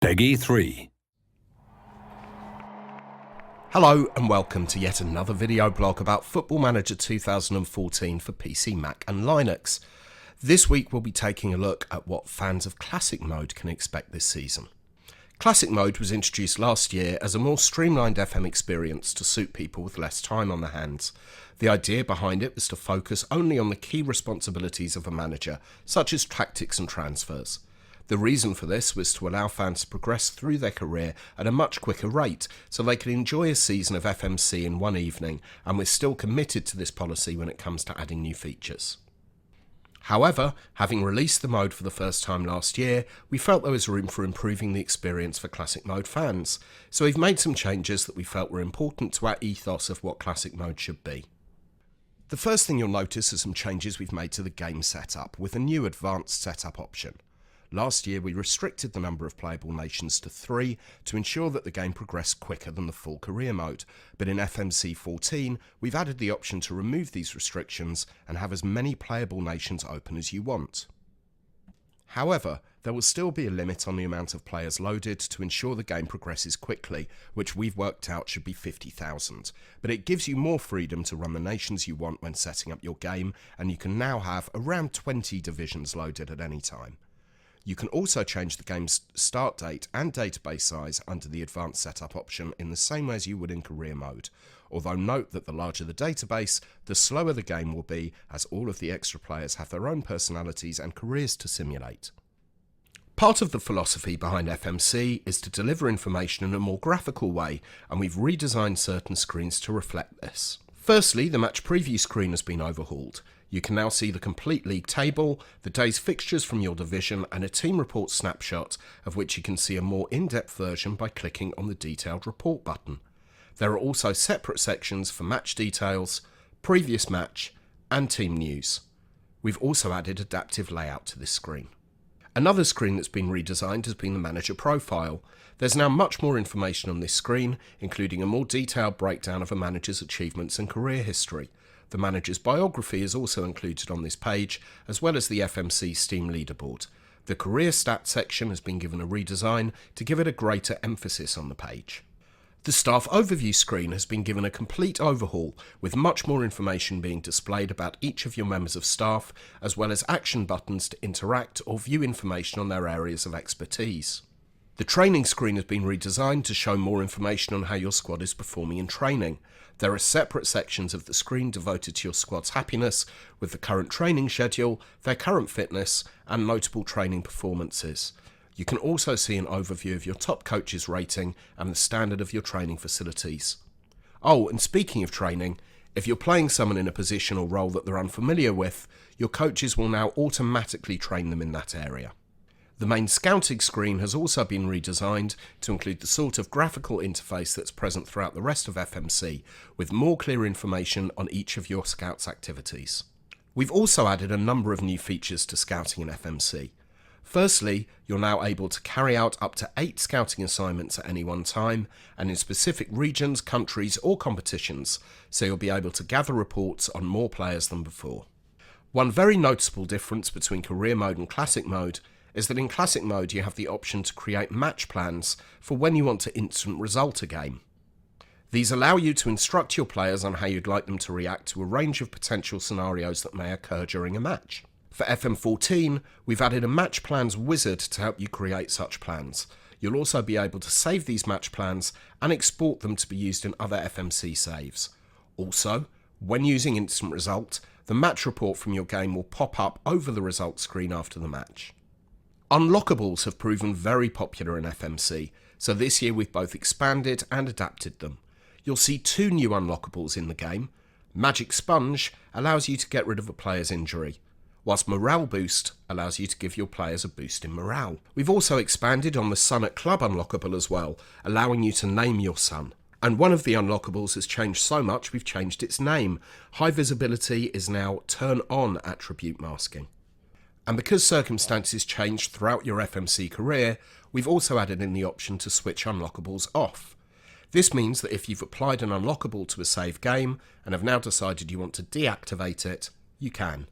Peggy 3. Hello and welcome to yet another video blog about Football Manager 2014 for PC, Mac and Linux. This week we'll be taking a look at what fans of Classic Mode can expect this season. Classic Mode was introduced last year as a more streamlined FM experience to suit people with less time on their hands. The idea behind it was to focus only on the key responsibilities of a manager, such as tactics and transfers. The reason for this was to allow fans to progress through their career at a much quicker rate, so they could enjoy a season of FMC in one evening, and we're still committed to this policy when it comes to adding new features. However, having released the mode for the first time last year, we felt there was room for improving the experience for Classic Mode fans, so we've made some changes that we felt were important to our ethos of what Classic Mode should be. The first thing you'll notice are some changes we've made to the game setup, with a new advanced setup option. Last year we restricted the number of playable nations to 3 to ensure that the game progressed quicker than the full career mode, but in FMC 14 we've added the option to remove these restrictions and have as many playable nations open as you want. However, there will still be a limit on the amount of players loaded to ensure the game progresses quickly, which we've worked out should be 50,000, but it gives you more freedom to run the nations you want when setting up your game, and you can now have around 20 divisions loaded at any time. You can also change the game's start date and database size under the advanced setup option in the same way as you would in career mode, although note that the larger the database, the slower the game will be, as all of the extra players have their own personalities and careers to simulate. Part of the philosophy behind FMC is to deliver information in a more graphical way, and we've redesigned certain screens to reflect this. Firstly, the match preview screen has been overhauled. You can now see the complete league table, the day's fixtures from your division, and a team report snapshot, of which you can see a more in-depth version by clicking on the detailed report button. There are also separate sections for match details, previous match, and team news. We've also added adaptive layout to this screen. Another screen that's been redesigned has been the manager profile. There's now much more information on this screen, including a more detailed breakdown of a manager's achievements and career history. The manager's biography is also included on this page, as well as the FMC Steam leaderboard. The career stats section has been given a redesign to give it a greater emphasis on the page. The staff overview screen has been given a complete overhaul, with much more information being displayed about each of your members of staff, as well as action buttons to interact or view information on their areas of expertise. The training screen has been redesigned to show more information on how your squad is performing in training. There are separate sections of the screen devoted to your squad's happiness, with the current training schedule, their current fitness, and notable training performances. You can also see an overview of your top coach's rating and the standard of your training facilities. Oh, and speaking of training, if you're playing someone in a position or role that they're unfamiliar with, your coaches will now automatically train them in that area. The main scouting screen has also been redesigned to include the sort of graphical interface that's present throughout the rest of FMC, with more clear information on each of your scouts' activities. We've also added a number of new features to scouting in FMC. Firstly, you're now able to carry out up to 8 scouting assignments at any one time, and in specific regions, countries or competitions, so you'll be able to gather reports on more players than before. One very noticeable difference between career mode and classic mode is that in classic mode you have the option to create match plans for when you want to instant result a game. These allow you to instruct your players on how you'd like them to react to a range of potential scenarios that may occur during a match. For FM14, we've added a match plans wizard to help you create such plans. You'll also be able to save these match plans and export them to be used in other FMC saves. Also, when using instant result, the match report from your game will pop up over the result screen after the match. Unlockables have proven very popular in FMC, so this year we've both expanded and adapted them. You'll see 2 new unlockables in the game. Magic Sponge allows you to get rid of a player's injury, whilst Morale Boost allows you to give your players a boost in morale. We've also expanded on the Sun at Club unlockable as well, allowing you to name your son. And one of the unlockables has changed so much we've changed its name. High Visibility is now Turn On Attribute Masking. And because circumstances change throughout your FMC career, we've also added in the option to switch unlockables off. This means that if you've applied an unlockable to a save game and have now decided you want to deactivate it, you can.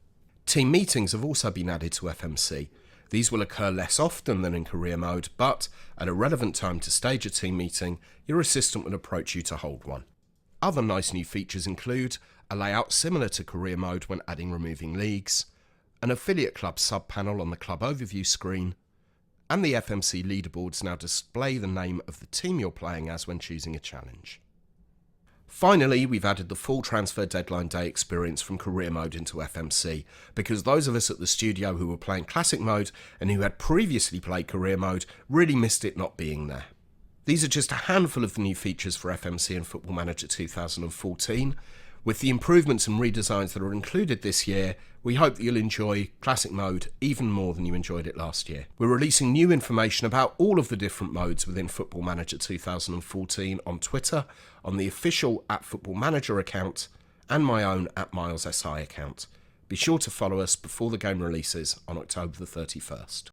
Team meetings have also been added to FMC. These will occur less often than in career mode, but at a relevant time to stage a team meeting, your assistant will approach you to hold one. Other nice new features include a layout similar to career mode when adding removing leagues, an affiliate club sub-panel on the club overview screen, and the FMC leaderboards now display the name of the team you're playing as when choosing a challenge. Finally, we've added the full transfer deadline day experience from career mode into FMC, because those of us at the studio who were playing classic mode and who had previously played career mode really missed it not being there. These are just a handful of the new features for FMC and Football Manager 2014. With the improvements and redesigns that are included this year, we hope that you'll enjoy classic mode even more than you enjoyed it last year. We're releasing new information about all of the different modes within Football Manager 2014 on Twitter, on the official @Football Manager account, and my own @MilesSI account. Be sure to follow us before the game releases on October the 31st.